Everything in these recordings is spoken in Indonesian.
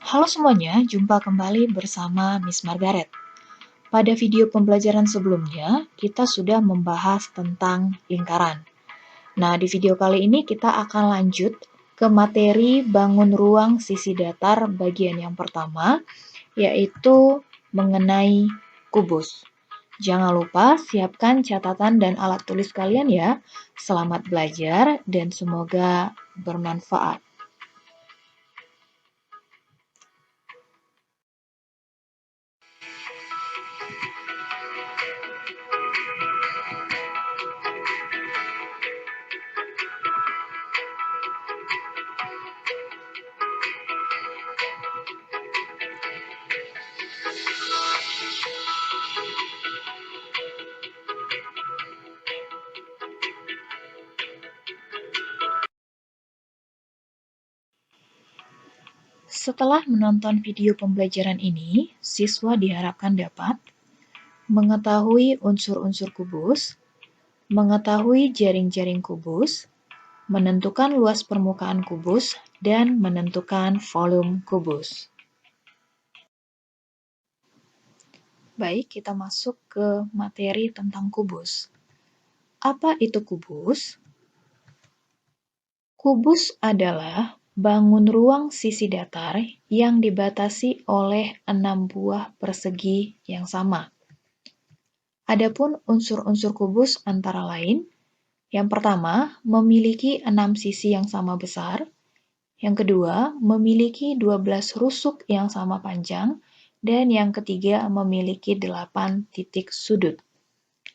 Halo semuanya, jumpa kembali bersama Miss Margaret. Pada video pembelajaran sebelumnya, kita sudah membahas tentang lingkaran. Nah, di video kali ini kita akan lanjut ke materi bangun ruang sisi datar bagian yang pertama, yaitu mengenai kubus. Jangan lupa siapkan catatan dan alat tulis kalian ya. Selamat belajar dan semoga bermanfaat. Setelah menonton video pembelajaran ini, siswa diharapkan dapat mengetahui unsur-unsur kubus, mengetahui jaring-jaring kubus, menentukan luas permukaan kubus, dan menentukan volume kubus. Baik, kita masuk ke materi tentang kubus. Apa itu kubus? Kubus adalah bangun ruang sisi datar yang dibatasi oleh 6 buah persegi yang sama. Adapun unsur-unsur kubus antara lain, yang pertama, memiliki 6 sisi yang sama besar. Yang kedua, memiliki 12 rusuk yang sama panjang. Dan yang ketiga, memiliki 8 titik sudut.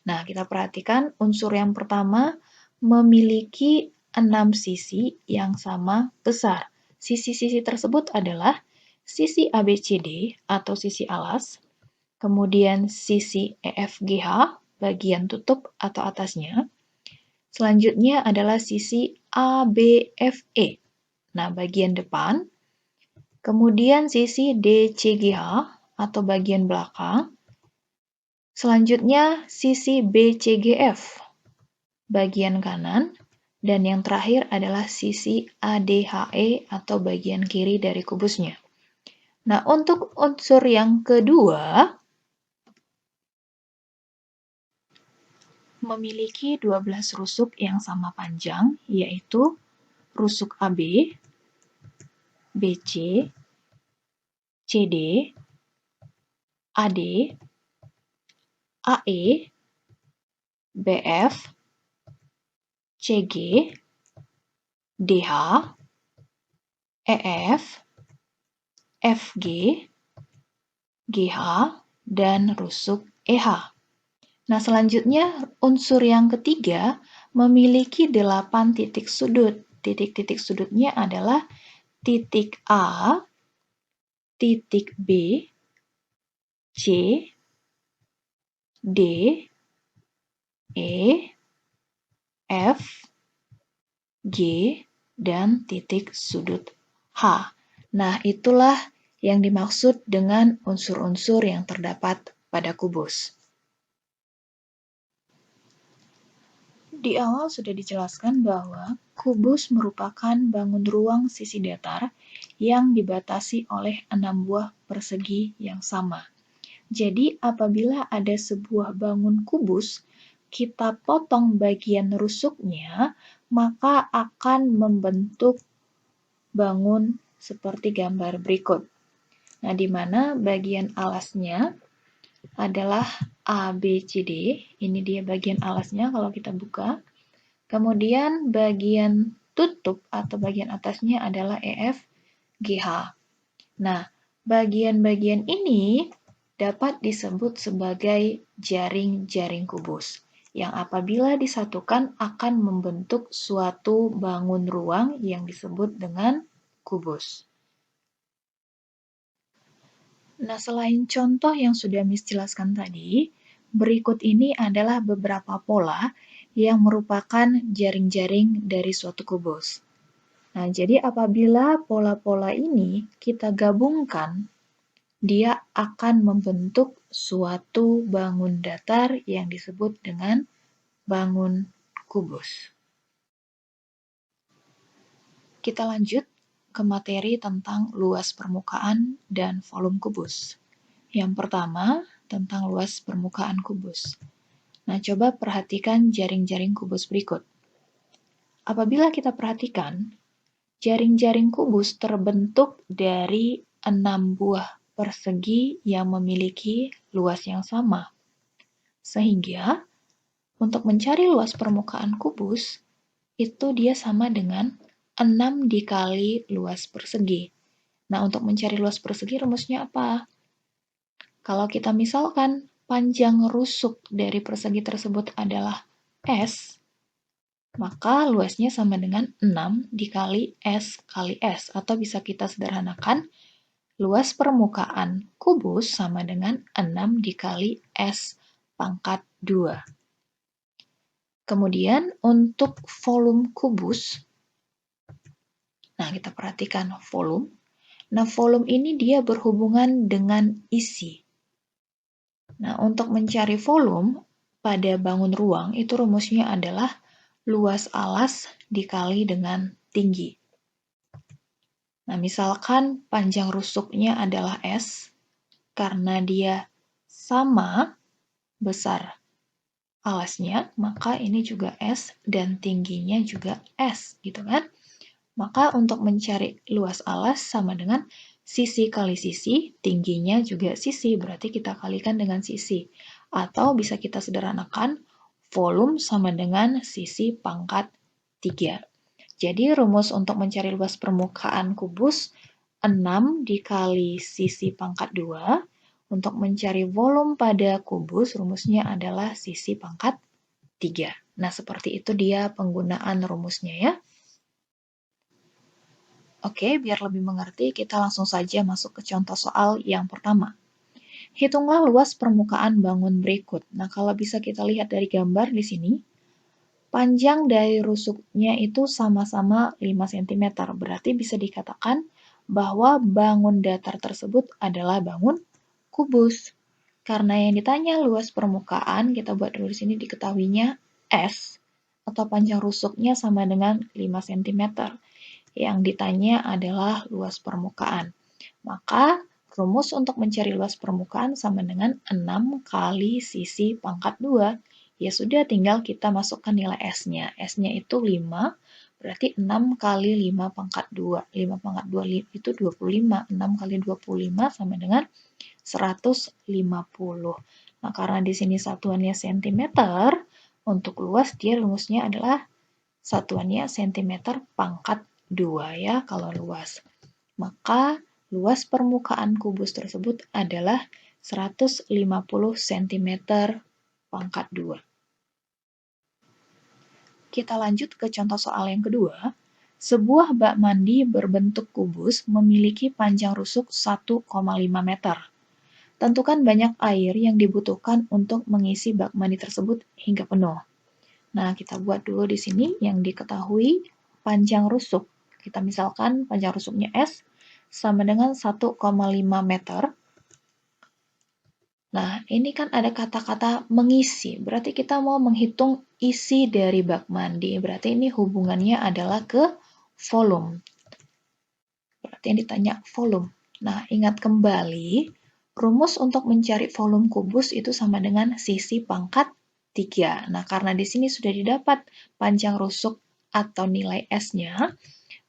Nah, kita perhatikan unsur yang pertama memiliki 6 sisi yang sama besar. Sisi-sisi tersebut adalah sisi ABCD atau sisi alas, kemudian sisi EFGH, bagian tutup atau atasnya. Selanjutnya adalah sisi ABFE, nah bagian depan. Kemudian sisi DCGH atau bagian belakang. Selanjutnya sisi BCGF, bagian kanan. Dan yang terakhir adalah sisi ADHE atau bagian kiri dari kubusnya. Nah, untuk unsur yang kedua, memiliki 12 rusuk yang sama panjang, yaitu rusuk AB, BC, CD, AD, AE, BF, CG, DH, EF, FG, GH, dan rusuk EH. Nah, selanjutnya unsur yang ketiga memiliki 8 titik sudut. Titik-titik sudutnya adalah titik A, titik B, C, D, E, F, G, dan titik sudut H. Nah, itulah yang dimaksud dengan unsur-unsur yang terdapat pada kubus. Di awal sudah dijelaskan bahwa kubus merupakan bangun ruang sisi datar yang dibatasi oleh 6 buah persegi yang sama. Jadi, apabila ada sebuah bangun kubus, kita potong bagian rusuknya, maka akan membentuk bangun seperti gambar berikut. Nah, di mana bagian alasnya adalah ABCD, ini dia bagian alasnya kalau kita buka. Kemudian bagian tutup atau bagian atasnya adalah EFGH. Nah, bagian-bagian ini dapat disebut sebagai jaring-jaring kubus, yang apabila disatukan akan membentuk suatu bangun ruang yang disebut dengan kubus. Nah, selain contoh yang sudah Miss jelaskan tadi, berikut ini adalah beberapa pola yang merupakan jaring-jaring dari suatu kubus. Nah, jadi apabila pola-pola ini kita gabungkan, dia akan membentuk suatu bangun datar yang disebut dengan bangun kubus. Kita lanjut ke materi tentang luas permukaan dan volume kubus. Yang pertama, tentang luas permukaan kubus. Nah, coba perhatikan jaring-jaring kubus berikut. Apabila kita perhatikan, jaring-jaring kubus terbentuk dari 6 buah persegi yang memiliki luas yang sama. Sehingga, untuk mencari luas permukaan kubus, itu dia sama dengan 6 dikali luas persegi. Nah, untuk mencari luas persegi rumusnya apa? Kalau kita misalkan panjang rusuk dari persegi tersebut adalah S, maka luasnya sama dengan 6 dikali S kali S. Atau bisa kita sederhanakan, luas permukaan kubus sama dengan 6 dikali S pangkat 2. Kemudian untuk volume kubus, nah kita perhatikan volume. Nah, volume ini dia berhubungan dengan isi. Nah, untuk mencari volume pada bangun ruang, itu rumusnya adalah luas alas dikali dengan tinggi. Nah, misalkan panjang rusuknya adalah S, karena dia sama besar alasnya, maka ini juga S dan tingginya juga S, gitu kan? Maka untuk mencari luas alas sama dengan sisi kali sisi, tingginya juga sisi, berarti kita kalikan dengan sisi. Atau bisa kita sederhanakan, volume sama dengan sisi pangkat 3. Jadi rumus untuk mencari luas permukaan kubus 6 dikali sisi pangkat 2. Untuk mencari volume pada kubus, rumusnya adalah sisi pangkat 3. Nah, seperti itu dia penggunaan rumusnya ya. Oke, biar lebih mengerti, kita langsung saja masuk ke contoh soal yang pertama. Hitunglah luas permukaan bangun berikut. Nah, kalau bisa kita lihat dari gambar di sini, panjang dari rusuknya itu sama-sama 5 cm. Berarti bisa dikatakan bahwa bangun datar tersebut adalah bangun kubus. Karena yang ditanya luas permukaan, kita buat dulu di sini diketahuinya S, atau panjang rusuknya sama dengan 5 cm. Yang ditanya adalah luas permukaan. Maka rumus untuk mencari luas permukaan sama dengan 6 kali sisi pangkat 2. Ya sudah, tinggal kita masukkan nilai S-nya. S-nya itu 5, berarti 6 kali 5 pangkat 2. 5 pangkat 2 itu 25. 6 kali 25 sama dengan 150. Nah, karena di sini satuannya cm, untuk luas dia rumusnya adalah satuannya cm pangkat 2 ya kalau luas. Maka luas permukaan kubus tersebut adalah 150 cm pangkat 2. Kita lanjut ke contoh soal yang kedua. Sebuah bak mandi berbentuk kubus memiliki panjang rusuk 1,5 meter. Tentukan banyak air yang dibutuhkan untuk mengisi bak mandi tersebut hingga penuh. Nah, kita buat dulu di sini yang diketahui panjang rusuk. Kita misalkan panjang rusuknya S sama dengan 1,5 meter. Nah, ini kan ada kata-kata mengisi. Berarti kita mau menghitung isi dari bak mandi. Berarti ini hubungannya adalah ke volume. Berarti yang ditanya volume. Nah, ingat kembali, rumus untuk mencari volume kubus itu sama dengan sisi pangkat 3. Nah, karena di sini sudah didapat panjang rusuk atau nilai S-nya,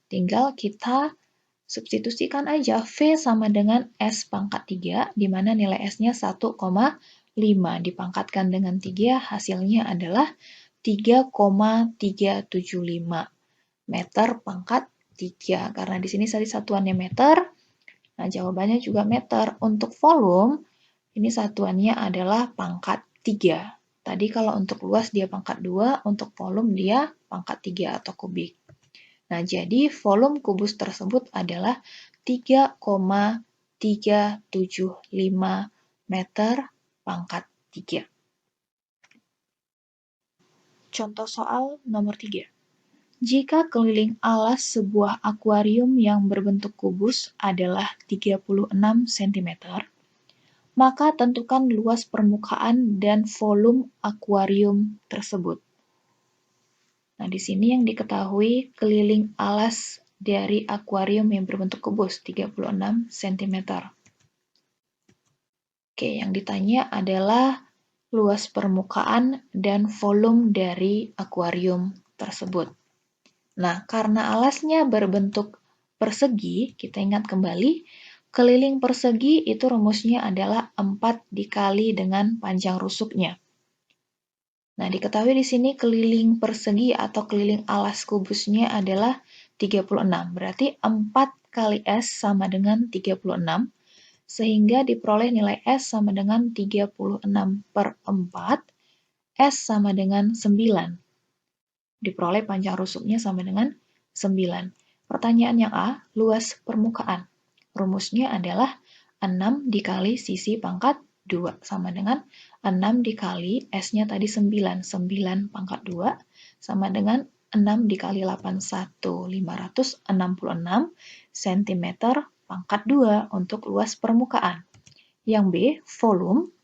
tinggal kita substitusikan aja V sama dengan S pangkat 3, di mana nilai S-nya 1,5. Dipangkatkan dengan 3, hasilnya adalah 3,375 meter pangkat 3. Karena di sini tadi satuannya meter, nah jawabannya juga meter. Untuk volume, ini satuannya adalah pangkat 3. Tadi kalau untuk luas dia pangkat 2, untuk volume dia pangkat 3 atau kubik. Nah, jadi volume kubus tersebut adalah 3,375 meter pangkat 3. Contoh soal nomor 3. Jika keliling alas sebuah akuarium yang berbentuk kubus adalah 36 cm, maka tentukan luas permukaan dan volume akuarium tersebut. Nah, di sini yang diketahui keliling alas dari akuarium yang berbentuk kubus, 36 cm. Oke, yang ditanya adalah luas permukaan dan volume dari akuarium tersebut. Nah, karena alasnya berbentuk persegi, kita ingat kembali, keliling persegi itu rumusnya adalah 4 dikali dengan panjang rusuknya. Nah, diketahui di sini keliling persegi atau keliling alas kubusnya adalah 36. Berarti 4 kali S sama dengan 36, sehingga diperoleh nilai S sama dengan 36 per 4, S sama dengan 9. Diperoleh panjang rusuknya sama dengan 9. Pertanyaan yang A, luas permukaan. Rumusnya adalah 6 dikali sisi pangkat 2 sama dengan 6 dikali S-nya tadi 9. 9 pangkat 2 sama dengan 6 dikali 8, 566 cm pangkat 2 untuk luas permukaan. Yang B, volume.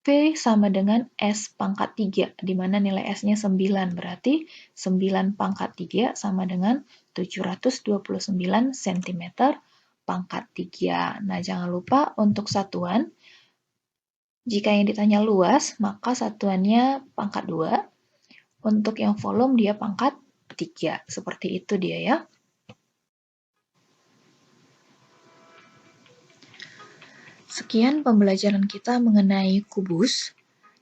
V sama dengan S pangkat 3, di mana nilai S-nya 9, berarti 9 pangkat 3 sama dengan 729 cm pangkat 3. Nah, jangan lupa untuk satuan, jika yang ditanya luas, maka satuannya pangkat 2. Untuk yang volume, dia pangkat 3. Seperti itu dia ya. Sekian pembelajaran kita mengenai kubus.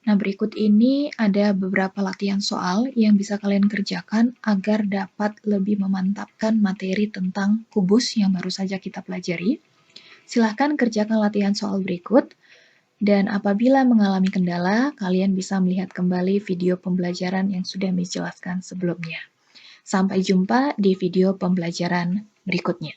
Nah, berikut ini ada beberapa latihan soal yang bisa kalian kerjakan agar dapat lebih memantapkan materi tentang kubus yang baru saja kita pelajari. Silahkan kerjakan latihan soal berikut, dan apabila mengalami kendala, kalian bisa melihat kembali video pembelajaran yang sudah Miss jelaskan sebelumnya. Sampai jumpa di video pembelajaran berikutnya.